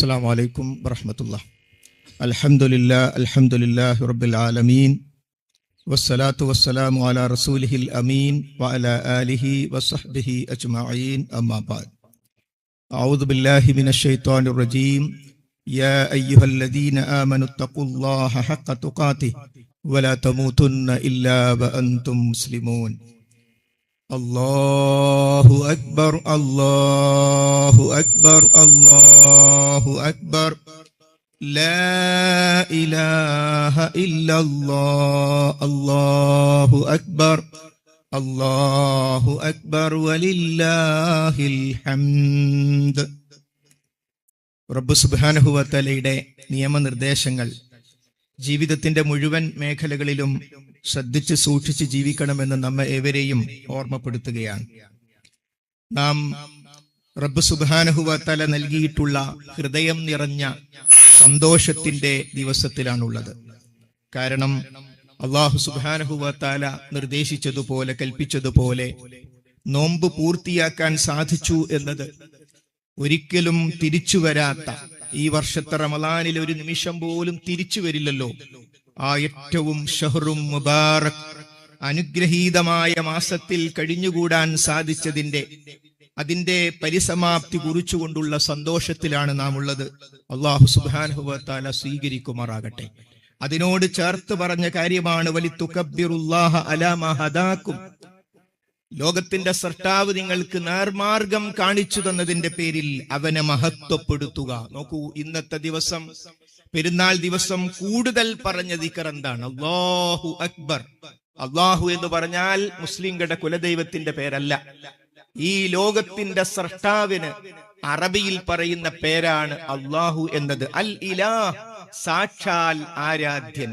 അസ്സലാമു അലൈക്കും വറഹ്മത്തുള്ളാഹി. അൽഹംദുലില്ലാഹി റബ്ബിൽ ആലമീൻ വസ്സലാത്തു വസ്സലാമു അലാ റസൂലിഹിൽ അമീൻ വഅലാ ആലിഹി വസഹ്ബിഹി അജ്മഈൻ. അമ്മാ ബഅദ്. അഊദു ബില്ലാഹി മിനശ് ശൈത്വാനിർ റജീം. യാ അയ്യുഹല്ലദീന ആമനുത്തഖുല്ലാഹ ഹഖ്ക തുഖാതിഹി വലാ തമൂതുന്ന ഇല്ലാ വഅൻതും മുസ്ലിമൂൻ. അല്ലാഹു അക്ബർ, അല്ലാഹു അക്ബർ, അല്ലാഹു അക്ബർ. ലാ ഇലാഹ ഇല്ലല്ലാഹ്, അല്ലാഹു അക്ബർ, അല്ലാഹു അക്ബർ വലില്ലാഹിൽ ഹംദ്. റബ്ബ് സുബ്ഹാനഹു വ തആലയുടെ നിയമനിർദ്ദേശങ്ങൾ ജീവിതത്തിന്റെ മുഴുവൻ മേഖലകളിലും ശ്രദ്ധിച്ച് സൂക്ഷിച്ച് ജീവിക്കണമെന്ന് നമ്മെ ഏവരെയും ഓർമ്മപ്പെടുത്തുകയാണ്. നാം റബ്ബ് സുബ്ഹാനഹു വ തആല നൽകിയിട്ടുള്ള ഹൃദയം നിറഞ്ഞ സന്തോഷത്തിന്റെ ദിവസത്തിലാണുള്ളത്. കാരണം അല്ലാഹു സുബ്ഹാനഹു വ തആല നിർദ്ദേശിച്ചതുപോലെ, കൽപ്പിച്ചതുപോലെ നോമ്പ് പൂർത്തിയാക്കാൻ സാധിച്ചു എന്നത് ഒരിക്കലും തിരിച്ചു വരാത്ത, ഈ വർഷത്തെ റമളാനിൽ ഒരു നിമിഷം പോലും തിരിച്ചു വരില്ലല്ലോ. ആ ഏറ്റവും ഷഹ്റും മുബാറക്, അനുഗ്രഹീതമായ മാസത്തിൽ കഴിഞ്ഞുകൂടാൻ സാധിച്ചതിന്റെ അതിന്റെ പരിസമാപ്തി കുറിച്ചുകൊണ്ടുള്ള സന്തോഷത്തിലാണ് നാം ഉള്ളത്. അല്ലാഹു സുബ്ഹാനഹു വ തആല സ്വീകരിക്കുമാറാകട്ടെ. അതിനോട് ചേർത്ത് പറഞ്ഞ കാര്യമാണ് വലിതുകബ്ബിറുല്ലാഹ അലാ മാ ഹദാകും. ലോകത്തിന്റെ സൃഷ്ടാവ് നിങ്ങൾക്ക് നേർമാർഗം കാണിച്ചു തന്നതിന്റെ പേരിൽ അവനെ മഹത്വപ്പെടുത്തുക. നോക്കൂ, ഇന്നത്തെ ദിവസം, പെരുന്നാൾ ദിവസം കൂടുതൽ പറഞ്ഞ ദിക്ർ എന്താണ്? അല്ലാഹു അക്ബർ. അല്ലാഹു എന്ന് പറഞ്ഞാൽ മുസ്ലിങ്ങളുടെ കുലദൈവത്തിന്റെ പേരല്ല. ഈ ലോകത്തിന്റെ സൃഷ്ടാവിന് അറബിയിൽ പറയുന്ന പേരാണ് അല്ലാഹു എന്നത്. അൽ ഇലാഹ്, സാക്ഷാൽ ആരാധ്യൻ.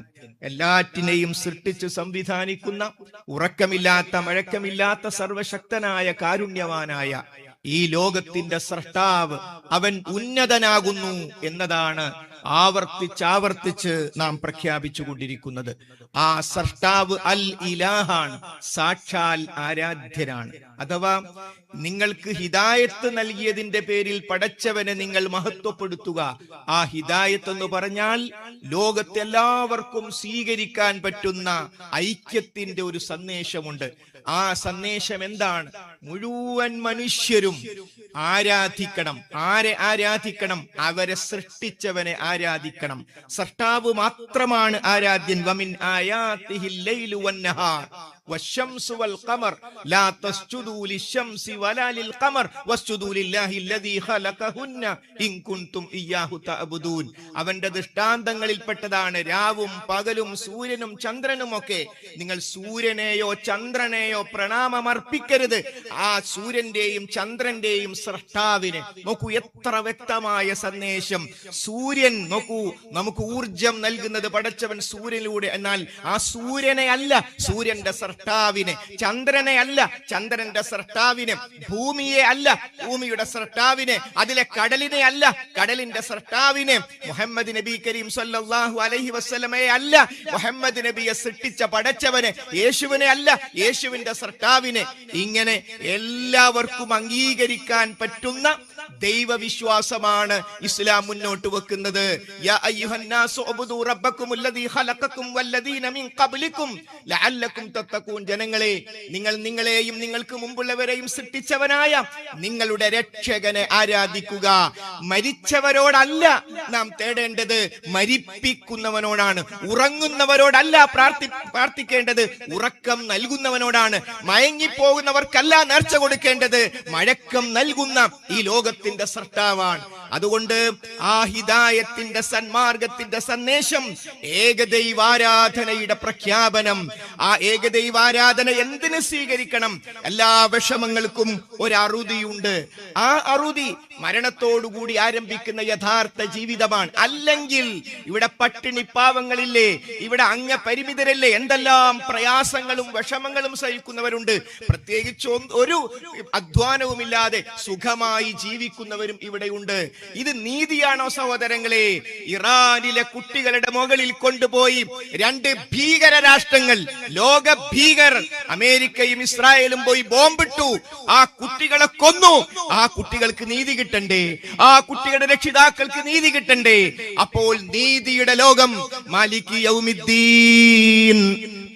എല്ലാറ്റിനെയും സൃഷ്ടിച്ച് സംവിധാനിക്കുന്ന, ഉറക്കമില്ലാത്ത മഴക്കമില്ലാത്ത സർവശക്തനായ കാരുണ്യവാനായ ഈ ലോകത്തിന്റെ സൃഷ്ടാവ് അവൻ ഉന്നതനാകുന്നു എന്നതാണ് ആവർത്തിച്ചാവർത്തിച്ച് നാം പ്രഖ്യാപിച്ചു കൊണ്ടിരിക്കുന്നത്. ആ സൃഷ്ടാവ് അൽ ഇലാഹാണ്, സാക്ഷാൽ ആരാധ്യനാണ്. അഥവാ നിങ്ങൾക്ക് ഹിദായത്ത് നൽകിയതിന്റെ പേരിൽ പടച്ചവനെ നിങ്ങൾ മഹത്വപ്പെടുത്തുക. ആ ഹിദായത്ത് എന്ന് പറഞ്ഞാൽ ലോകത്തെല്ലാവർക്കും സ്വീകരിക്കാൻ പറ്റുന്ന ഐക്യത്തിന്റെ ഒരു സന്ദേശമുണ്ട്. ആ സന്ദേശം എന്താണ്? മുഴുവൻ മനുഷ്യരും ആരാധിക്കണം. ആരെ ആരാധിക്കണം? അവരെ സൃഷ്ടിച്ചവനെ ആരാധിക്കണം. സൃഷ്ടാവ് മാത്രമാണ് ആരാധ്യൻ. വമിൻ ആയാതിഹിൽ ലൈലു വന്നഹാർ വശംസു വൽ ഖമർ ലാ തസ്ജുദൂ ലിശംസി വലാ ലിൽ ഖമർ വസ്ജുദൂ ലില്ലാഹി അല്ലദീ ഖലഖഹുന്ന ഇൻ കുൻതും ഇയ്യാഹു തഅബുദൂൻ. അവന്റെ ദൃഷ്ടാന്തങ്ങളിൽപ്പെട്ടതാണ് രാവും പകലും സൂര്യനും ചന്ദ്രനും ഒക്കെ. നിങ്ങൾ സൂര്യനെയോ ചന്ദ്രനെയോ പ്രണാമമർപ്പിക്കരുത്. ആ സൂര്യന്റെയും ചന്ദ്രന്റെയും സൃഷ്ടാവിന്. നോക്കൂ, എത്ര വ്യക്തമായ സന്ദേശം. സൂര്യൻ, നോക്കൂ, നമുക്ക് ഊർജം നൽകുന്നത് പടച്ചവൻ സൂര്യനിലൂടെ. എന്നാൽ ആ സൂര്യനെ അല്ല, സൂര്യന്റെ സൃഷ്ടാവിനെ. ചന്ദ്രനെ അല്ല, ചന്ദ്രന്റെ സൃഷ്ടാവിനെ. ഭൂമിയെ അല്ല, ഭൂമിയുടെ സൃഷ്ടാവിനെ. അതിലെ കടലിനെ അല്ല, കടലിന്റെ സൃഷ്ടാവിനെ. മുഹമ്മദ് നബി കരീം സല്ലല്ലാഹു അലൈഹി വസല്ലമയെ അല്ല, മുഹമ്മദ് നബിയെ സൃഷ്ടിച്ച പടച്ചവനെ. യേശുവിനെ അല്ല, യേശുവിന്റെ സൃഷ്ടാവിനെ. ഇങ്ങനെ എല്ലാവർക്കും അംഗീകരിക്കാൻ പറ്റുന്ന ദൈവവിശ്വാസമാണ് ഇസ്ലാം മുന്നോട്ട് വെക്കുന്നത്. യാ അയ്യുഹന്നാസു ഉബ്ദു റബ്ബക്കുമുല്ലദീ ഖലഖക്കും വല്ലദീന മിൻ ഖബ്ലിക്കും ലഅല്ലക്കും തത്തഖൂൻ. ജനങ്ങളെ, നിങ്ങൾ നിങ്ങളെയും നിങ്ങൾക്ക് മുമ്പുള്ളവരെയും സൃഷ്ടിച്ചവനായ നിങ്ങളുടെ രക്ഷകനെ ആരാധിക്കുക. മരിച്ചവരോടല്ല നാം തേടേണ്ടത്, മരിപ്പിക്കുന്നവനോടാണ്. ഉറങ്ങുന്നവരോടല്ല പ്രാർത്ഥിക്കേണ്ടത്, ഉറക്കം നൽകുന്നവനോടാണ്. മയങ്ങിപ്പോകുന്നവർക്കല്ല നേർച്ച കൊടുക്കേണ്ടത്, മഴക്കം നൽകുന്ന ഈ ലോകത്തിന്റെ സൃഷ്ടാവാണ്. അതുകൊണ്ട് ആ ഹിദായത്തിന്റെ, സന്മാർഗത്തിന്റെ സന്ദേശം, ഏകദൈവാരാധനയുടെ പ്രഖ്യാപനം. ആ ഏകദൈവാരാധന എന്തിനു സ്വീകരിക്കണം? എല്ലാ വിഷമങ്ങൾക്കും ഒരു അറുതിയുണ്ട്. ആ അറുതി മരണത്തോടുകൂടി ആരംഭിക്കുന്ന യഥാർത്ഥ ജീവിതമാണ്. അല്ലെങ്കിൽ ഇവിടെ പട്ടിണി പാവങ്ങളില്ലേ, ഇവിടെ അംഗപരിമിതരല്ലേ, എന്തെല്ലാം പ്രയാസങ്ങളും വിഷമങ്ങളും സഹിക്കുന്നവരുണ്ട്. പ്രത്യേകിച്ച് ഒരു അധ്വാനവുമില്ലാതെ സുഖമായി ജീവിക്കുന്നവരും ഇവിടെയുണ്ട്. ഇത് നീതിയാണോ സഹോദരങ്ങളെ? ഇറാനിലെ കുട്ടികളുടെ മുകളിൽ കൊണ്ടുപോയി രണ്ട് ഭീകര രാഷ്ട്രങ്ങൾ, ലോക ഭീകർ അമേരിക്കയും ഇസ്രായേലും പോയി ബോംബിട്ടു. ആ കുട്ടികളെ കൊന്നു. ആ കുട്ടികൾക്ക് നീതി കിട്ടി. കിട്ടണ്ടേ, ആ കുട്ടിയുടെ രക്ഷിതാക്കൾക്ക് നീതി കിട്ടണ്ടേ. അപ്പോൾ നീതിയുടെ ലോകം, മാലിക് യൗമിദ്ദീൻ,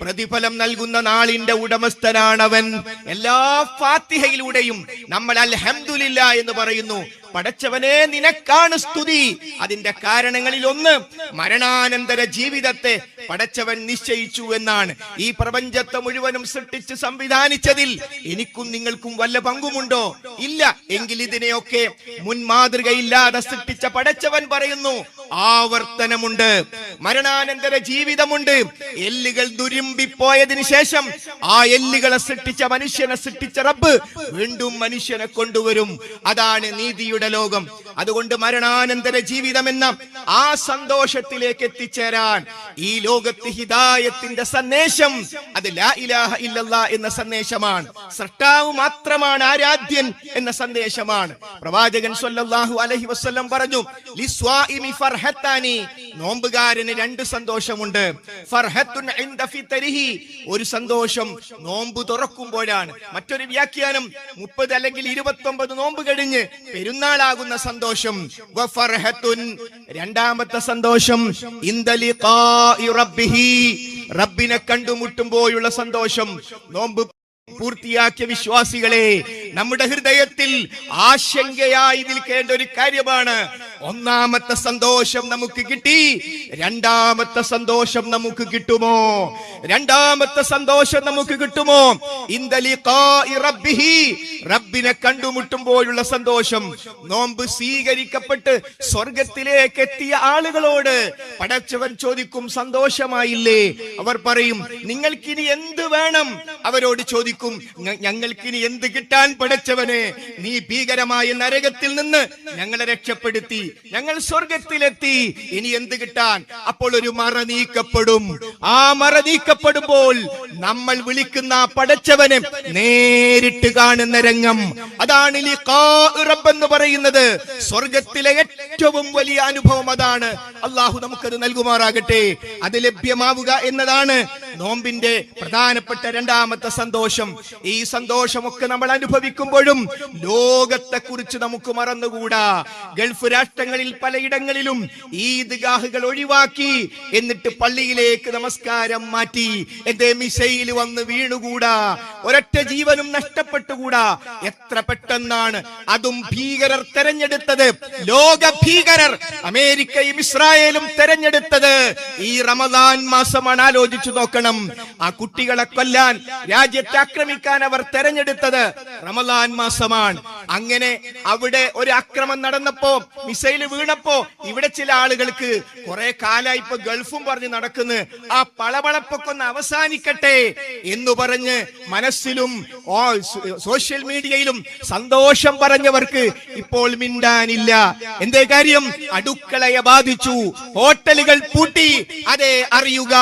പ്രതിഫലം നൽകുന്ന നാളിന്റെ ഉടമസ്ഥനാണവൻ. എല്ലാ ഫാത്തിഹയിലൂടെയും നമ്മൾ അൽഹംദുലില്ലാ എന്ന് പറയുന്നു. പടച്ചവനെ നിനക്കാണ് സ്തുതി. അതിന്റെ കാരണങ്ങളിൽ ഒന്ന്, മരണാനന്തര ജീവിതത്തെ പടച്ചവൻ നിശ്ചയിച്ചു എന്നാണ്. ഈ പ്രപഞ്ചത്തെ മുഴുവനും സൃഷ്ടിച്ച് സംവിധാനിച്ചതിൽ എനിക്കും നിങ്ങൾക്കും വല്ല പങ്കുമുണ്ടോ? ഇല്ല. എങ്കിൽ ഇതിനെയൊക്കെ മുൻമാതൃകയില്ലാതെ സൃഷ്ടിച്ച പടച്ചവൻ പറയുന്നു ആവർത്തനമുണ്ട്, മരണാനന്തര ജീവിതമുണ്ട്. എല്ലുകൾ ദുരുമ്പിപ്പോയതിനു ശേഷം ആ എല്ലുകളെ സൃഷ്ടിച്ച മനുഷ്യനെ സൃഷ്ടിച്ച റബ്ബ് വീണ്ടും മനുഷ്യനെ കൊണ്ടുവരും. അതാണ് നീതിയുടെ ലോകം. അതുകൊണ്ട് മരണാനന്തര ജീവിതം എന്ന ആ സന്തോഷത്തിലേക്ക് എത്തിച്ചേരാൻ ഈ ലോകത്ത് ഹിദായത്തിന്റെ സന്ദേശം, അത് ലാ ഇലാഹ ഇല്ലല്ലാഹ് എന്ന സന്ദേശമാണ്. സൃഷ്ടാവ് മാത്രമാണ് ആരാധ്യൻ എന്ന സന്ദേശമാണ്. പ്രവാചകൻ സ്വല്ലല്ലാഹു അലൈഹി വസല്ലം പറഞ്ഞു, ലിസ്വാഇമി ഫർഹത്താനി, നോമ്പുകാരന് രണ്ട് സന്തോഷമുണ്ട്. ഫർഹത്തുൻ ഇൻദ ഫിത്രിഹി, ഒരു സന്തോഷം നോമ്പ് തുറക്കുമ്പോഴാണ്. മറ്റൊരു വ്യാഖ്യാനം 30 അല്ലെങ്കിൽ 29 നോമ്പ് കഴിഞ്ഞ് പെരുന്നാളാകുന്ന സന്തോഷം. വഫർഹത്തുൻ, രണ്ടാമത്തെ സന്തോഷം ഇൻദ ലിഖാഇ റബ്ബിഹി, റബ്ബിനെ കണ്ടുമുട്ടുമ്പോഴുള്ള സന്തോഷം. നോമ്പ് പൂർത്തിയാക്കിയ വിശ്വാസികളെ, നമ്മുടെ ഹൃദയത്തിൽ ആശങ്കയായി നിൽക്കേണ്ട ഒരു കാര്യമാണ്. ഒന്നാമത്തെ സന്തോഷം നമുക്ക് കിട്ടി, രണ്ടാമത്തെ സന്തോഷം നമുക്ക് കിട്ടുമോ? രണ്ടാമത്തെ സന്തോഷം നമുക്ക് കിട്ടുമോ? ഇൻദ ലിഖാഇ റബ്ബിഹി, റബ്ബിനെ കണ്ടുമുട്ടുമ്പോഴുള്ള സന്തോഷം. നോമ്പ് സ്വീകരിക്കപ്പെട്ട് സ്വർഗത്തിലേക്ക് എത്തിയ ആളുകളോട് പടച്ചവൻ ചോദിക്കും, സന്തോഷമായില്ലേ? അവർ പറയും, നിങ്ങൾക്കിനി എന്ത് വേണം? അവരോട് ചോദിക്കും, ഞങ്ങൾക്കിനി എന്ത് കിട്ടാൻ പടച്ചവനെ? നീ ഭീകരമായ നരകത്തിൽ നിന്ന് ഞങ്ങളെ രക്ഷപ്പെടുത്തി, ഞങ്ങൾ സ്വർഗത്തിലെത്തി, ഇനി എന്ത് കിട്ടാൻ? അപ്പോൾ ഒരു മറ നീക്കപ്പെടും. ആ മറ നീക്കപ്പെടുമ്പോൾ നമ്മൾ വിളിക്കുന്ന പടച്ചവനെ നേരിട്ട് കാണുന്ന രംഗം, അതാണ് ലിഖാഉ റബ്ബ് എന്ന് പറയുന്നത്. സ്വർഗത്തിലെ ഏറ്റവും വലിയ അനുഭവം അതാണ്. അള്ളാഹു നമുക്കത് നൽകുമാറാകട്ടെ. അത് ലഭ്യമാവുക എന്നതാണ് നോമ്പിന്റെ പ്രധാനപ്പെട്ട രണ്ടാമത്തെ സന്തോഷം. ഈ സന്തോഷമൊക്കെ നമ്മൾ അനുഭവിക്കുമ്പോഴും ലോകത്തെ കുറിച്ച് നമുക്ക് മറന്നുകൂടാ. ഗൾഫ് രാഷ്ട്രങ്ങളിൽ പലയിടങ്ങളിലും ഈദ്ഗാഹുകൾ ഒഴിവാക്കി, എന്നിട്ട് പള്ളിയിലേക്ക് നമസ്കാരം മാറ്റി. എന്റെ മിസൈൽ വന്ന് വീണുകൂടാ, ഒരൊറ്റ ജീവനും നഷ്ടപ്പെട്ടുകൂടാ. എത്ര പെട്ടെന്നാണ് അതും ഭീകരർ തെരഞ്ഞെടുത്തത്. ലോക ഭീകരർ അമേരിക്കയും ഇസ്രായേലും തെരഞ്ഞെടുത്തത് ഈ റമദാൻ മാസമാണ്. ആലോചിച്ചു നോക്കണം. ആ കുട്ടികളെ കൊല്ലാൻ, രാജ്യത്തെ ആക്രമിക്കാൻ അവർ തെരഞ്ഞെടുത്തത് റമദാൻ മാസമാണ്. അങ്ങനെ അവിടെ ഒരു ആക്രമണം നടന്നപ്പോ, മിസൈല് വീണപ്പോ, ഇവിടെ ചില ആളുകൾക്ക് കുറെ കാലായി ഇപ്പൊ ഗൾഫും പറഞ്ഞ് നടക്കുന്നു, ആ പളപളപ്പൊക്കെ ഒന്ന് അവസാനിക്കട്ടെ എന്ന് പറഞ്ഞ് മനസ്സിലും സോഷ്യൽ മീഡിയയിലും സന്തോഷം പറഞ്ഞവർക്ക് ഇപ്പോൾ മിണ്ടാനില്ല. എന്തേ കാര്യം? അടുക്കളയെ ബാധിച്ചു, ഹോട്ടലുകൾ പൂട്ടി. അതെ, അറിയുക,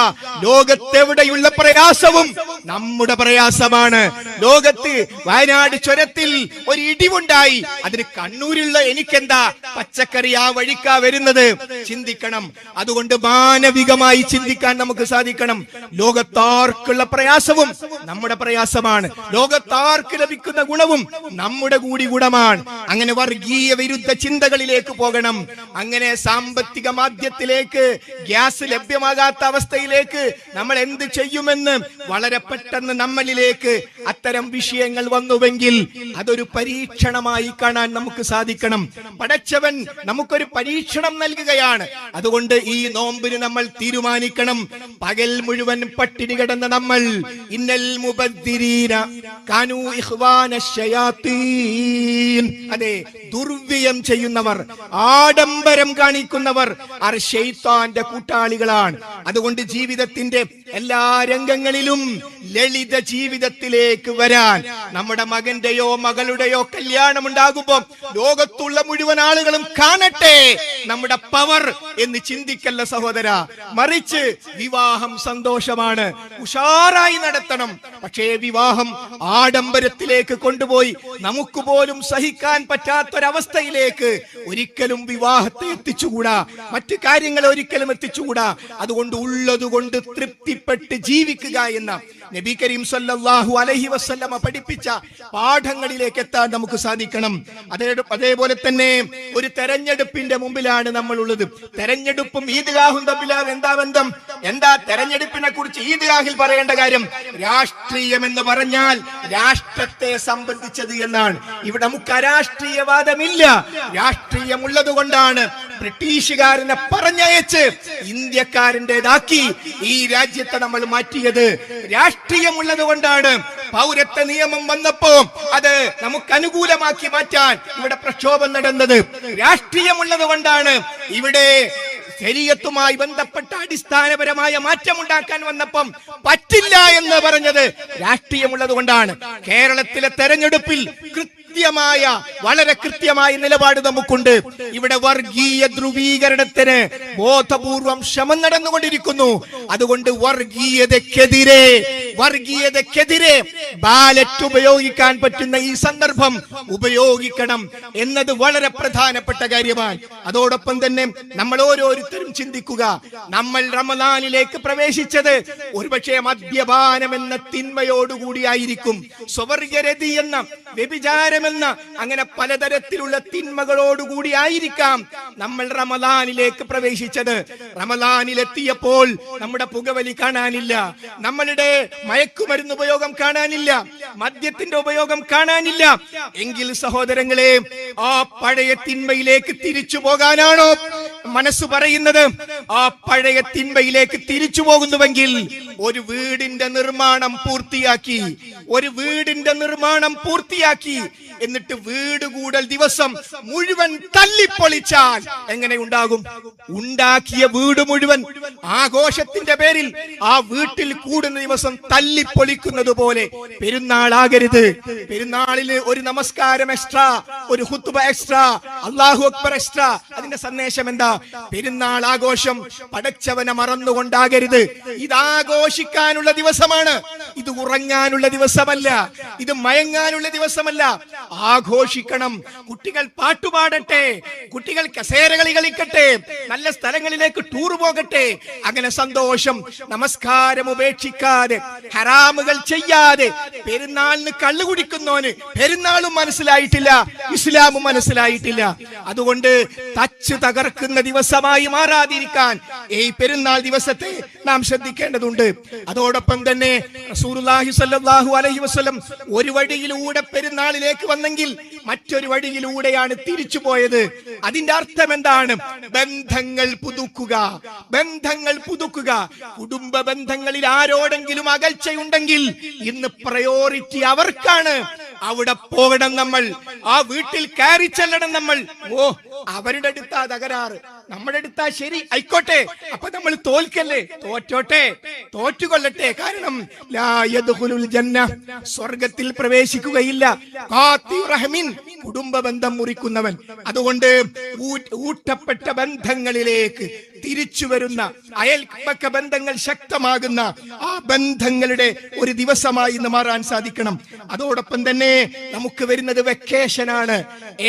ലോകത്തെവിടെയുള്ള പ്രയാസവും നമ്മുടെ പ്രയാസമാണ്. ലോകത്ത് വയനാട് ചുരത്തിൽ ഒരു ഇടിവുണ്ടായി, അതിന് കണ്ണൂരുള്ള എനിക്കെന്താ? പച്ചക്കറി ആ വഴിക്കാ വരുന്നത്. ചിന്തിക്കണം. അതുകൊണ്ട് മാനവികമായി ചിന്തിക്കാൻ നമുക്ക് സാധിക്കണം. ലോകത്താർക്കുള്ള പ്രയാസവും നമ്മുടെ പ്രയാസമാണ്. ലോകത്താർക്ക് ലഭിക്കുന്ന ഗുണവും നമ്മുടെ കൂടി ഗുണമാണ്. അങ്ങനെ വർഗീയ വിരുദ്ധ ചിന്തകളിലേക്ക് പോകണം. അങ്ങനെ സാമ്പത്തിക മാധ്യത്തിലേക്ക്, ഗ്യാസ് ലഭ്യമാകാത്ത അവസ്ഥയിലേക്ക് നമ്മൾ എന്ത് ചെയ്യുമെന്ന് വളരെ പെട്ടെന്ന് നമ്മളിലേക്ക് അത്തരം വിഷയങ്ങൾ വന്നുവെങ്കിൽ അതൊരു പരീക്ഷണമായി കാണാൻ നമുക്ക് സാധിക്കണം. പടച്ചവൻ നമുക്കൊരു പരീക്ഷണം നൽകുകയാണ്. അതുകൊണ്ട് ഈ നോമ്പിന് നമ്മൾ തീരുമാനിക്കണം, പകൽ മുഴുവൻ പട്ടിണി കിടന്ന നമ്മൾ, ഇന്നൽ മുബദ്ദിരീന കാനൂ ഇഖ്വാനശ് ശയാത്തീൻ, അതെ, ദുർവ്യയം ചെയ്യുന്നവർ, ആഡംബരം കാണിക്കുന്നവർ അവർ ശൈത്താന്റെ കൂട്ടാളികളാണ്. അതുകൊണ്ട് ജീവിതത്തിന്റെ എല്ലാ രംഗങ്ങളിലും ലളിത ജീവിതത്തിലേക്ക് വരാൻ, നമ്മുടെ മകന്റെയോ മകളുടെയോ കല്യാണം ഉണ്ടാകുമ്പോൾ ലോകത്തുള്ള മുഴുവൻ ആളുകളും കാണട്ടെ നമ്മുടെ പവർ എന്ന് ചിന്തിക്കല്ല സഹോദര. മറിച്ച് വിവാഹം സന്തോഷമാണ്, ഉഷാറായി നടത്തണം. പക്ഷേ വിവാഹം ആഡംബരത്തിലേക്ക് കൊണ്ടുപോയി നമുക്ക് പോലും സഹിക്കാൻ പറ്റാത്തൊരവസ്ഥയിലേക്ക് ഒരിക്കലും വിവാഹത്തെ എത്തിച്ചുകൂടാ, മറ്റു കാര്യങ്ങൾ ഒരിക്കലും എത്തിച്ചുകൂടാ. അതുകൊണ്ട് ഉള്ളതുകൊണ്ട് തൃപ്തി തൃപ്തിപ്പെട്ട് ജീവിക്കുക എന്ന നബി കരീം സല്ലല്ലാഹു അലൈഹി വസല്ലമ പഠിപ്പിച്ച പാഠങ്ങളിലേക്ക് എത്താൻ നമുക്ക് സാധിക്കണം. അതേപോലെ തന്നെ ഒരു തെരഞ്ഞെടുപ്പിന്റെ മുമ്പിലാണ് നമ്മൾ ഉള്ളത്. തെരഞ്ഞെടുപ്പും ഈദ്ഗാഹും തമ്മിലാണ് എന്താ ബന്ധം? എന്താ തെരഞ്ഞെടുപ്പിനെ കുറിച്ച് ഈദ്ഗാഹിൽ പറയേണ്ട കാര്യം? രാഷ്ട്രീയം എന്ന് പറഞ്ഞാൽ രാഷ്ട്രത്തെ സംബന്ധിച്ചത് എന്നാണ്. ഇവിടെ നമുക്ക് അരാഷ്ട്രീയവാദമില്ല. രാഷ്ട്രീയമുള്ളത് കൊണ്ടാണ് ബ്രിട്ടീഷുകാരനെ പറഞ്ഞയച്ച് ഇന്ത്യക്കാരൻ്റെതാക്കി ഈ രാജ്യത്തെ നമ്മൾ മാറ്റിയത്. രാഷ്ട്രീയമുള്ളത് കൊണ്ടാണ് പൗരത്വ നിയമം വന്നപ്പോ അത് നമുക്ക് അനുകൂലമാക്കി മാറ്റാൻ ഇവിടെ പ്രക്ഷോഭം നടന്നത്. രാഷ്ട്രീയമുള്ളത് കൊണ്ടാണ് ഇവിടെ ശരീഅത്തുമായി ബന്ധപ്പെട്ട അടിസ്ഥാനപരമായ മാറ്റമുണ്ടാക്കാൻ വന്നപ്പം പറ്റില്ല എന്ന് പറഞ്ഞത്. രാഷ്ട്രീയമുള്ളത് കൊണ്ടാണ്. കേരളത്തിലെ തെരഞ്ഞെടുപ്പിൽ വളരെ കൃത്യമായ നിലപാട് നമുക്കുണ്ട്. ഇവിടെ വർഗീയ ധ്രുവീകരണത്തിന് ബോധപൂർവം ശ്രമം നടന്നുകൊണ്ടിരിക്കുന്നു. അതുകൊണ്ട് വർഗീയതക്കെതിരെ ബാലറ്റ് ഉപയോഗിക്കാൻ പറ്റുന്ന ഈ സന്ദർഭം ഉപയോഗിക്കണം എന്നത് വളരെ പ്രധാനപ്പെട്ട കാര്യമാണ്. അതോടൊപ്പം തന്നെ നമ്മൾ ഓരോരുത്തരും ചിന്തിക്കുക, നമ്മൾ റമദാനിലേക്ക് പ്രവേശിച്ചത് ഒരുപക്ഷെ മദ്യപാനം എന്ന തിന്മയോടുകൂടിയായിരിക്കും, സ്വവർഗരതി എന്ന വ്യഭിചാരമെന്ന അങ്ങനെ പലതരത്തിലുള്ള തിന്മകളോടുകൂടി ആയിരിക്കാം നമ്മൾ റമദാനിലേക്ക് പ്രവേശിച്ചത്. റമദാനിലെത്തിയപ്പോൾ നമ്മുടെ പുകവലി കാണാനില്ല, നമ്മളുടെ മയക്കുമരുന്ന് ഉപയോഗം കാണാനില്ല, മദ്യത്തിന്റെ ഉപയോഗം കാണാനില്ല. എങ്കിൽ സഹോദരങ്ങളെ, ആ പഴയ തിന്മയിലേക്ക് തിരിച്ചു പോകാനാണോ മനസ്സ് പറയുന്നത്? ആ പഴയ തിന്മയിലേക്ക് തിരിച്ചു പോകുന്നുവെങ്കിൽ ഒരു വീടിന്റെ നിർമ്മാണം പൂർത്തിയാക്കി എന്നിട്ട് വീട് കൂടൽ ദിവസം മുഴുവൻ തല്ലിപ്പൊളിച്ചാൽ എങ്ങനെ ഉണ്ടാകും? ഉണ്ടാക്കിയ വീട് മുഴുവൻ ആഘോഷത്തിന്റെ പേരിൽ ആ വീട്ടിൽ കൂടുന്ന ദിവസം തല്ലിപ്പൊളിക്കുന്നത് പോലെ പെരുന്നാളാകരുത്. പെരുന്നാളിന് ഒരു നമസ്കാരം എക്സ്ട്രാ, ഒരു ഖുത്ബ എക്സ്ട്രാ, അല്ലാഹു അക്ബർ എക്സ്ട്രാ. അതിന്റെ സന്ദേശം എന്താ? പെരുന്നാൾ ആഘോഷം പടച്ചവനെ മറന്നുകൊണ്ടാകരുത്. ഇത് ആഘോഷിക്കാനുള്ള ദിവസമാണ്, ഇത് ഉറങ്ങാനുള്ള ദിവസമല്ല, ഇത് മയങ്ങാനുള്ള ദിവസമല്ല. ആഘോഷിക്കണം. കുട്ടികൾ പാട്ടുപാടട്ടെ, കുട്ടികൾ കസേരകളി കളിക്കട്ടെ, നല്ല സ്ഥലങ്ങളിലേക്ക് ടൂർ പോകട്ടെ. അങ്ങനെ സന്തോഷം. നമസ്കാരം ഉപേക്ഷിക്കാതെ, ഹറാമുകൾ ചെയ്യാതെ, പെരുന്നാളിന് കള്ളു കുടിക്കുന്നവന് പെരുന്നാളും മനസ്സിലായിട്ടില്ല, ഇസ്ലാമും മനസ്സിലായിട്ടില്ല. അതുകൊണ്ട് തച്ച് തകർക്കുന്ന ദിവസമായി മാറാതിരിക്കാൻ ഈ പെരുന്നാൾ ദിവസത്തെ നാം ശ്രദ്ധിക്കേണ്ടതുണ്ട്. അതോടൊപ്പം തന്നെ റസൂലുള്ളാഹി സ്വല്ലല്ലാഹു അലൈഹി വസല്ലം ഒരു വഴിയിലൂടെ പെരുന്നാളിലേക്ക് വന്നെങ്കിൽ മറ്റൊരു വഴിയിലൂടെയാണ് തിരിച്ചു പോയത്. അതിന്റെ അർത്ഥം എന്താണ്? ബന്ധങ്ങൾ പുതുക്കുക. കുടുംബ ബന്ധങ്ങളിൽ ആരോടെങ്കിലും അകൽച്ചയുണ്ടെങ്കിൽ ഇന്ന് പ്രയോറിറ്റി അവർക്കാണ്. അവിടെ പോകണം നമ്മൾ, ആ വീട്ടിൽ കയറി ചെല്ലണം നമ്മൾ. അവരുടെ അടുത്താ തകരാറ്, നമ്മുടെ അടുത്താ ശരി, ആയിക്കോട്ടെ. അപ്പൊ നമ്മൾ തോൽക്കല്ലേ? തോറ്റുകൊള്ളട്ടെ. കാരണം ലാ യദ്ഖുലുൽ ജന്ന, സ്വർഗ്ഗത്തിൽ പ്രവേശിക്കുകയില്ല ഖാതിഉർ റഹ്മിൻ, കുടുംബ ബന്ധം മുറിക്കുന്നവൻ. അതുകൊണ്ട് ഊട്ടപ്പെട്ട ബന്ധങ്ങളിലേക്ക് തിരിച്ചു വരുന്ന, അയൽപക്ക ബന്ധങ്ങൾ ശക്തമാകുന്ന ആ ബന്ധങ്ങളുടെ ഒരു ദിവസമായി ഇന്ന് മാറാൻ സാധിക്കണം. അതോടൊപ്പം തന്നെ നമുക്ക് വരുന്നത് വെക്കേഷനാണ്.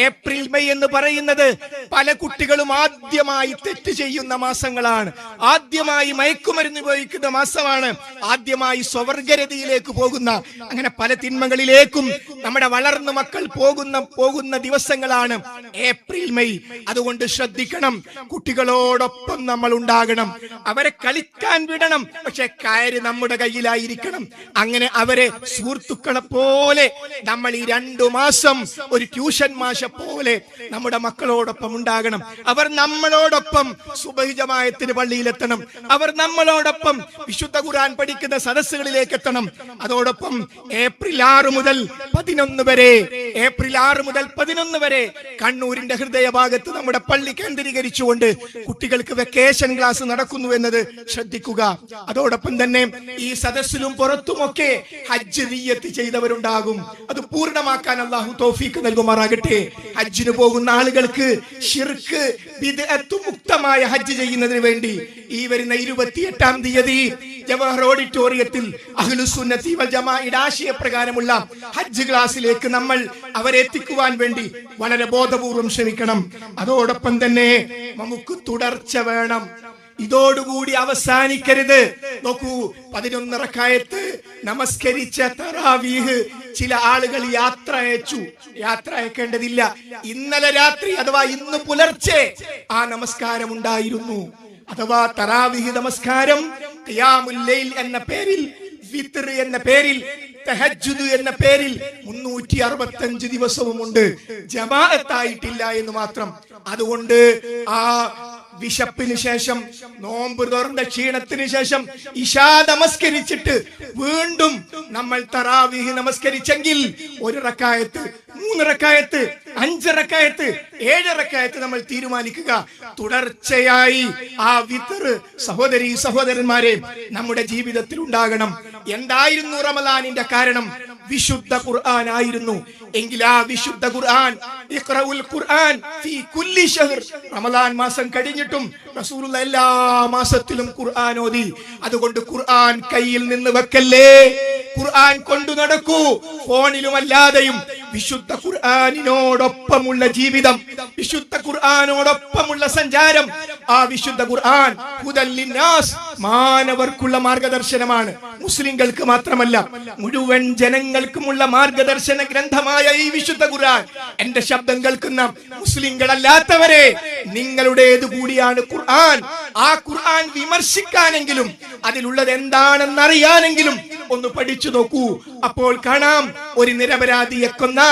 ഏപ്രിൽ മെയ് എന്ന് പറയുന്നത് പല കുട്ടികളും ആദ്യമായി തെറ്റ് ചെയ്യുന്ന മാസങ്ങളാണ്, ആദ്യമായി മയക്കുമരുന്ന് ഉപയോഗിക്കുന്ന മാസമാണ്, ആദ്യമായി സ്വവർഗരതിയിലേക്ക് പോകുന്ന, അങ്ങനെ പല തിന്മകളിലേക്കും നമ്മുടെ വളർന്ന മക്കൾ പോകുന്ന ദിവസങ്ങളാണ് ഏപ്രിൽ മെയ്. അതുകൊണ്ട് ശ്രദ്ധിക്കണം. കുട്ടികളോടൊപ്പം നമ്മൾ ഉണ്ടാകണം, അവരെ കളിക്കാൻ വിടണം, പക്ഷെ കയറി നമ്മുടെ കയ്യിലായിരിക്കണം. അങ്ങനെ അവരെ സുഹൃത്തുക്കളെ പോലെ നമ്മൾ ഈ 2 മാസം ഒരു ട്യൂഷൻ മാഷ പോലെ നമ്മുടെ മക്കളോടൊപ്പം ഉണ്ടാകണം. അവർ നമ്മളോടൊപ്പം സുബഹി ജമാഅത്തിന് പള്ളിയിലെത്തണം, അവർ നമ്മളോടൊപ്പം വിശുദ്ധ ഖുർആൻ പഠിക്കുന്ന സദസ്സുകളിലേക്ക് എത്തണം. അതോടൊപ്പം ഏപ്രിൽ 6 മുതൽ 11 വരെ കണ്ണൂരിന്റെ ഹൃദയഭാഗത്ത് നമ്മുടെ പള്ളി കേന്ദ്രീകരിച്ചുകൊണ്ട് കുട്ടികൾക്ക് വെക്കേഷൻ ക്ലാസ് നടക്കുന്നു എന്നത് ശ്രദ്ധിക്കുക. അതോടൊപ്പം തന്നെ ഈ സദസ്സിലും പുറത്തുമൊക്കെ ഹജ്ജ് നിയ്യത്ത് ചെയ്തവരുണ്ടാകും. അത് പൂർണ്ണമാക്കാൻ അല്ലാഹു തൗഫീഖ് നൽകുമാറാകട്ടെ. ഹജ്ജിന് പോകുന്ന ആളുകൾക്ക് ശിർക്ക് ബിദ്അത്ത് മുക്തമായ ഹജ്ജ് ചെയ്യുന്നതിന് വേണ്ടി ഈ വരുന്ന 28-ാം തീയതി ജവഹർ ഓഡിറ്റോറിയത്തിൽ അഹ്ലുസുന്നത്തി വൽ ജമാഅയുടെ ആശയപ്രകാരമുള്ള ഹജ്ജ് ക്ലാസ്സിലേക്ക് നമ്മൾ അവരെ എത്തിക്കുവാൻ വേണ്ടി വളരെ ബോധപൂർവം ശ്രമിക്കണം. അതോടൊപ്പം തന്നെ നമുക്ക് തുടർച്ച വേണം. ഇതോടുകൂടി അവസാനിക്കരുത്. നോക്കൂ, 11 റക്അത്ത് നമസ്കരിച്ച തറാവീഹ് ചില ആളുകൾ യാത്ര അയക്കേണ്ടതില്ല. ഇന്നലെ രാത്രി അഥവാ ഇന്ന് പുലർച്ചെ ആ നമസ്കാരം ഉണ്ടായിരുന്നു. അഥവാ തറാവീഹ് നമസ്കാരം ഖിയാമുൽ ലൈൽ എന്ന പേരിൽ, വിത്ർ എന്ന പേരിൽ, തഹജ്ജുദ് എന്ന പേരിൽ 365 ദിവസവുമുണ്ട്. ജമാഅത്തായിട്ടില്ല എന്ന് മാത്രം. അതുകൊണ്ട് ആ വിശപ്പിന് ശേഷം, നോമ്പ് തുറന്ന ക്ഷീണത്തിന് ശേഷം ഇശാ നമസ്കരിച്ചിട്ട് വീണ്ടും നമ്മൾ തറാവീഹ് നമസ്കരിച്ചെങ്കിൽ 1 റക്അത്ത്, 3 റക്അത്ത്, 5 റക്അത്ത്, 7 റക്അത്ത് നമ്മൾ തീരുമാനിക്കുക. തുടർച്ചയായി ആ വിത്ർ സഹോദരീ സഹോദരന്മാരെ നമ്മുടെ ജീവിതത്തിൽ ഉണ്ടാകണം. എന്തായിരുന്നു റമദാനിന്റെ കാരണം? വിശുദ്ധ ഖുർആൻ ആയിരുന്നു. എങ്കിൽ ആ വിശുദ്ധ ഖുർആൻ, ഇഖ്റഉൽ ഖുർആൻ ഫീ കുല്ലി ശഹർ, റമദാൻ മാസം കഴിഞ്ഞിട്ടും റസൂലുള്ളാഹി എല്ലാ മാസത്തിലും ഖുർആൻ ഓതി. അതുകൊണ്ട് ഖുർആൻ കയ്യിൽ നിന്ന് വെക്കല്ലേ, ഖുർആൻ കൊണ്ടു നടക്കൂ. ഫോണിലും അല്ലാതെയും വിശുദ്ധ ഖുർആനിനോടൊപ്പമുള്ള ജീവിതം, വിശുദ്ധ ഖുർആനോടൊപ്പമുള്ള സഞ്ചാരം. ആ വിശുദ്ധ ഖുർആൻ ഹുദൽ ലിന്നാസ്, മാനവർക്കുള്ള മാർഗദർശനമാണ്. മുസ്ലിങ്ങൾക്ക് മാത്രമല്ല, മുഴുവൻ ജനങ്ങൾക്കുമുള്ള മാർഗദർശന ഗ്രന്ഥമായ ഈ വിശുദ്ധ ഖുർആൻ, എന്റെ ശബ്ദം കേൾക്കുന്ന മുസ്ലിങ്ങളല്ലാത്തവരെ, നിങ്ങളുടേത് കൂടിയാണ് ഖുർആൻ. ആ ഖുർആൻ വിമർശിക്കാനെങ്കിലും, അതിലുള്ളത് എന്താണെന്നറിയാനെങ്കിലും ഒന്ന് പഠിച്ചു നോക്കൂ. അപ്പോൾ കാണാം, ഒരു നിരപരാധിയെ കൊന്നാൽ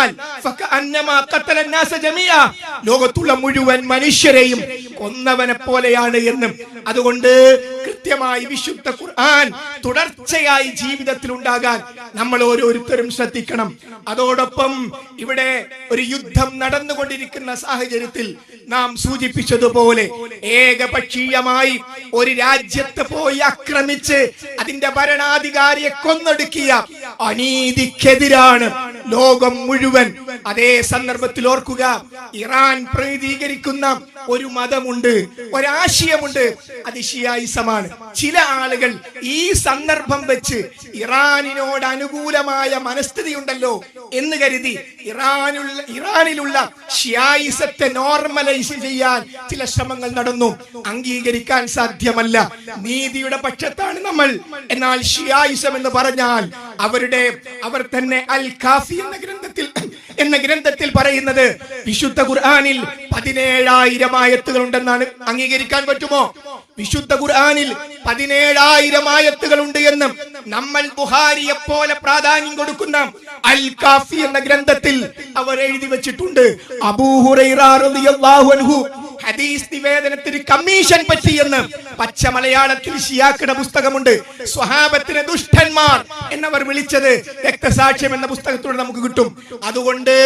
ലോകത്തുള്ള മുഴുവൻ മനുഷ്യരെയും കൊന്നവനെ പോലെയാണ് എന്ന്. അതുകൊണ്ട് കൃത്യമായി വിശുദ്ധ ഖുർആൻ തുടർച്ചയായി ജീവിതത്തിൽ ഉണ്ടാകാൻ നമ്മൾ ഓരോരുത്തരും ശ്രദ്ധിക്കണം. അതോടൊപ്പം ഇവിടെ ഒരു യുദ്ധം നടന്നുകൊണ്ടിരിക്കുന്ന സാഹചര്യത്തിൽ നാം സൂചിപ്പിച്ചതുപോലെ ഏകപക്ഷീയമായി ഒരു രാജ്യത്ത് പോയി ആക്രമിച്ച് അതിന്റെ ഭരണാധികാരിയെ കൊന്നൊടുക്കിയ അനീതിക്കെതിരാണ് ലോകം മുഴുവൻ. അതേ സന്ദർഭത്തിൽ ഓർക്കുക, ഇറാൻ പ്രതിനിധീകരിക്കുന്ന ഒരു മതമുണ്ട്, ഒരാശയമുണ്ട്, അത് ഷിയായിസമാണ്. ചില ആളുകൾ ഈ സന്ദർഭം വെച്ച് ഇറാനിനോട് അനുകൂലമായ മനസ്ഥിതി ഉണ്ടല്ലോ എന്ന് കരുതി ഇറാനിലുള്ള ഷിയായിസത്തെ നോർമലൈസ് ചെയ്യാൻ ചില ശ്രമങ്ങൾ നടന്നു. അംഗീകരിക്കാൻ സാധ്യമല്ല. നീതിയുടെ പക്ഷത്താണ് നമ്മൾ. എന്നാൽ ഷിയായിസം എന്ന് പറഞ്ഞാൽ അവർ തന്നെ അൽ കാഫി എന്ന ഗ്രന്ഥത്തിൽ പറയുന്നത് വിശുദ്ധ ഖുർആനിൽ 17,000 ആയത്തുകൾ ഉണ്ടെന്നാണ്. അംഗീകരിക്കാൻ പറ്റുമോ? വിശുദ്ധ ഖുർആനിൽ 17,000 ആയത്തുകൾ ഉണ്ട് എന്ന് നമ്മൾ ബുഖാരിയെ പോലെ പ്രാധാന്യം കൊടുക്കുന്ന അൽ കാഫി എന്ന ഗ്രന്ഥത്തിൽ അവർ എഴുതി വെച്ചിട്ടുണ്ട്. അബൂ ഹുറൈറ റളിയല്ലാഹു അൻഹു ഹദീസ് നിവേദനത്തിന് കമ്മീഷൻ പറ്റിയെന്ന് പച്ച മലയാളത്തിൽ ഷിയാക്കളുടെ പുസ്തകമുണ്ട്. സ്വഹാബത്തിനെ ദുഷ്ടന്മാർ എന്നവർ വിളിച്ചത് രക്തസാക്ഷ്യം എന്ന പുസ്തകത്തിലൂടെ നമുക്ക് കിട്ടും. അതുകൊണ്ട്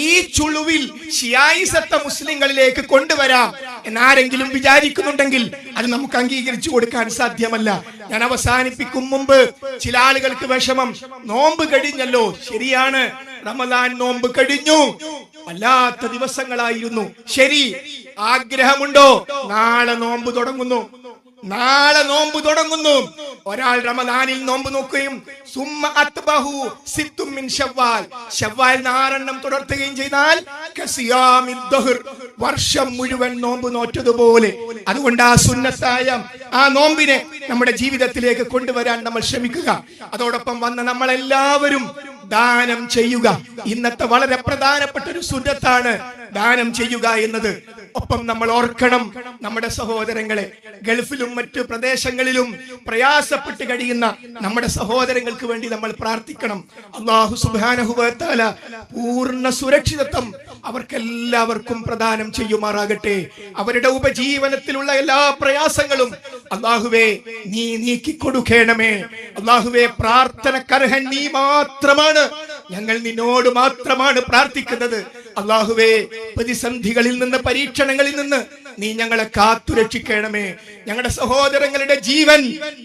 ഈ ചുളുവിൽ ഷിയായിസത്തെ മുസ്ലിങ്ങളിലേക്ക് കൊണ്ടുവരാം എന്നാരെങ്കിലും വിചാരിക്കുന്നുണ്ടെങ്കിൽ അത് നമുക്ക് അംഗീകരിച്ചു കൊടുക്കാൻ സാധ്യമല്ല. ഞാൻ അവസാനിപ്പിക്കും മുമ്പ് ചില ആളുകൾക്ക് വിഷമം, നോമ്പ് കഴിഞ്ഞല്ലോ. ശരിയാണ്, റമദാൻ നോമ്പ് കഴിഞ്ഞു, വല്ലാത്ത ദിവസങ്ങളായിരുന്നു. ശരി, ആഗ്രഹമുണ്ടോ? നാളെ നോമ്പ് തുടങ്ങുന്നു. ഒരാൾ റമദാനിൽ നോമ്പ് നോക്കുകയും ശവ്വാൽ 6 തുടർത്തുകയും ചെയ്താൽ വർഷം മുഴുവൻ നോമ്പ് നോറ്റതുപോലെ. അതുകൊണ്ട് ആ സുന്നത്തായ ആ നോമ്പിനെ നമ്മുടെ ജീവിതത്തിലേക്ക് കൊണ്ടുവരാൻ നമ്മൾ ശ്രമിക്കുക. അതോടൊപ്പം വന്ന നമ്മളെല്ലാവരും ദാനം ചെയ്യുക. ഇന്നത്തെ വളരെ പ്രധാനപ്പെട്ട ഒരു സുന്നത്താണ് ദാനം ചെയ്യുക എന്നത്. ഒപ്പം നമ്മൾ ഓർക്കണം, നമ്മുടെ സഹോദരങ്ങളെ, ഗൾഫിലും മറ്റു പ്രദേശങ്ങളിലും പ്രയാസപ്പെട്ട് കഴിയുന്ന നമ്മുടെ സഹോദരങ്ങൾക്ക് വേണ്ടി നമ്മൾ പ്രാർത്ഥിക്കണം. അല്ലാഹു സുബ്ഹാനഹു വ തആല പൂർണ്ണ സുരക്ഷിതത്വം അവർക്കെല്ലാവർക്കും പ്രദാനം ചെയ്യുമാറാകട്ടെ. അവരുടെ ഉപജീവനത്തിലുള്ള എല്ലാ പ്രയാസങ്ങളും അല്ലാഹുവേ നീ നീക്കിക്കൊടുക്കണമേ. അല്ലാഹുവേ, പ്രാർത്ഥനക്കർഹൻ നീ മാത്രമാണ്. ഞങ്ങൾ നിന്നോട് മാത്രമാണ് പ്രാർത്ഥിക്കുന്നത്. അല്ലാഹുവേ, പ്രതിസന്ധികളിൽ നിന്ന്, പരീക്ഷണങ്ങളിൽ നിന്ന് നീ ഞങ്ങളെ കാത്തുരക്ഷിക്കണമേ. ഞങ്ങളുടെ സഹോദരങ്ങളുടെ ജീവൻ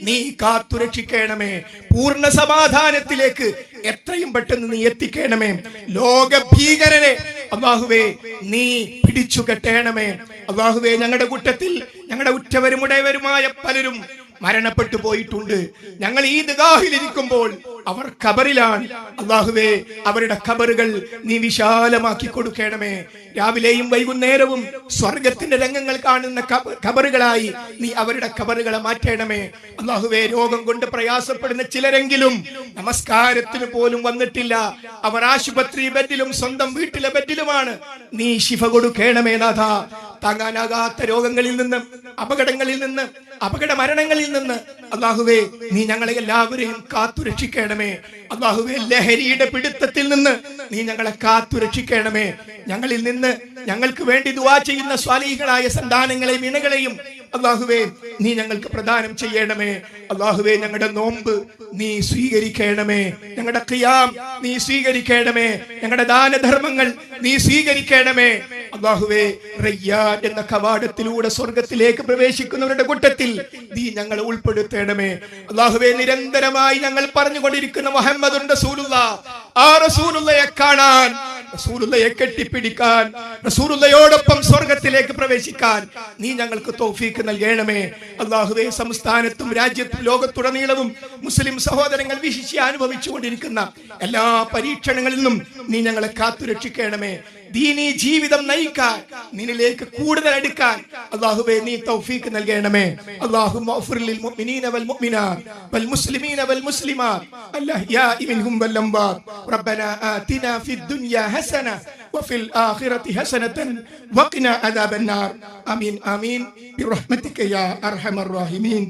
നീ കാത്തുരക്ഷിക്കണമേ. പൂർണ്ണ സമാധാനത്തിലേക്ക് എത്രയും പെട്ടെന്ന് നീ എത്തിക്കണമേ. ലോക ഭീകരനെ അല്ലാഹുവേ നീ പിടിച്ചു കെട്ടണമേ. അല്ലാഹുവേ, ഞങ്ങളുടെ കൂട്ടത്തിൽ ഞങ്ങളുടെ ഉറ്റവരും ഉടയവരുമായ പലരും മരണപ്പെട്ടു പോയിട്ടുണ്ട്. ഞങ്ങൾ ഈദ്ഗാഹിലിരിക്കുമ്പോൾ അവർ ഖബറിലാണ്. അല്ലാഹുവേ, അവരുടെ ഖബറുകൾ നീ വിശാലമാക്കി കൊടുക്കണമേ. രാവിലെയും വൈകുന്നേരവും സ്വർഗത്തിന്റെ രംഗങ്ങൾ കാണുന്ന ഖബറുകളായി നീ അവരുടെ ഖബറുകളെ മാറ്റണമേ. അല്ലാഹുവേ, രോഗം കൊണ്ട് പ്രയാസപ്പെടുന്ന ചിലരെങ്കിലും നമസ്കാരത്തിന് പോലും വന്നിട്ടില്ല. അവർ ആശുപത്രി ബെഡിലും സ്വന്തം വീട്ടിലെ ബെഡിലുമാണ്. നീ ശിഫ കൊടുക്കണമേ നാഥ. താങ്ങാനാകാത്ത രോഗങ്ങളിൽ നിന്ന്, അപകടങ്ങളിൽ നിന്ന്, അപകട മരണങ്ങളിൽ നിന്ന് അല്ലാഹുവേ നീ ഞങ്ങളെ എല്ലാവരെയും കാത്തുരക്ഷിക്കണമേ. അല്ലാഹുവേ, ലഹരിയുടെ പിടുത്തത്തിൽ നിന്ന് നീ ഞങ്ങളെ കാത്തുരക്ഷിക്കണമേ. ഞങ്ങളിൽ നിന്ന് ഞങ്ങൾക്ക് വേണ്ടി ദുആ ചെയ്യുന്ന സ്വാലിഹീകളായ സന്താനങ്ങളെയും ഇണകളെയും അല്ലാഹുവേ നീ ഞങ്ങൾക്ക് പ്രദാനം ചെയ്യണമേ. അല്ലാഹുവേ, ഞങ്ങളുടെ നോമ്പ് നീ സ്വീകരിക്കണമേ. ഞങ്ങളുടെ ഖിയാം നീ സ്വീകരിക്കണമേ. ഞങ്ങളുടെ ദാനധർമ്മങ്ങൾ നീ സ്വീകരിക്കണമേ. അല്ലാഹുവേ, റയ്യാൻ എന്ന കവാടത്തിലൂടെ സ്വർഗത്തിലേക്ക് പ്രവേശിക്കുന്നവരുടെ കൂട്ടത്തിൽ നീ ഞങ്ങളെ ഉൾപ്പെടുത്തണമേ. അല്ലാഹുവേ, നിരന്തരമായി ഞങ്ങൾ പറഞ്ഞുകൊണ്ടിരിക്കുന്ന മുഹമ്മദുൻ റസൂലുള്ളാഹ്, ആ റസൂലുള്ളയെ കാണാൻ, റസൂലുള്ളയെ കെട്ടിപ്പിടിക്കാൻ, റസൂലുള്ളയോടൊപ്പം സ്വർഗത്തിലേക്ക് പ്രവേശിക്കാൻ നീ ഞങ്ങൾക്ക് തൗഫീക്ക് നൽകണമേ. അല്ലാഹുവേ, സംസ്ഥാനത്തും രാജ്യത്തും ലോകത്തുടനീളവും മുസ്ലിം സഹോദരങ്ങൾ വിശിഷ്യ അനുഭവിച്ചുകൊണ്ടിരിക്കുന്ന എല്ലാ പരീക്ഷണങ്ങളിൽ നിന്നും നീ ഞങ്ങളെ കാത്തുരക്ഷിക്കണമേ. ദീനീ ജീവിതം നയിക്കാൻ, നിന്നിലേക്ക് കൂടുതൽ അടുക്കാൻ അല്ലാഹുവേ നീ തൗഫീക്ക് നൽകണമേ. അല്ലാഹുമ്മ ഗ്ഫിർ ലിൽ മുഅ്മിനീന വൽ മുഅ്മിനാത്ത് വൽ മുസ്ലിമീന വൽ മുസ്ലിമാത്ത് അൽഅഹ്യാഇ മിൻഹും വൽ അംവാത്ത്. റബ്ബനാ ആതിനാ ഫിദ് ദുനിയാ ഹസന വഫിൽ ആഖിറതി ഹസനതൻ വഖിനാ അദാബൻ നാർ. ആമീൻ ആമീൻ ബിറഹ്മതിക യാ അർഹമർ റഹീമീൻ.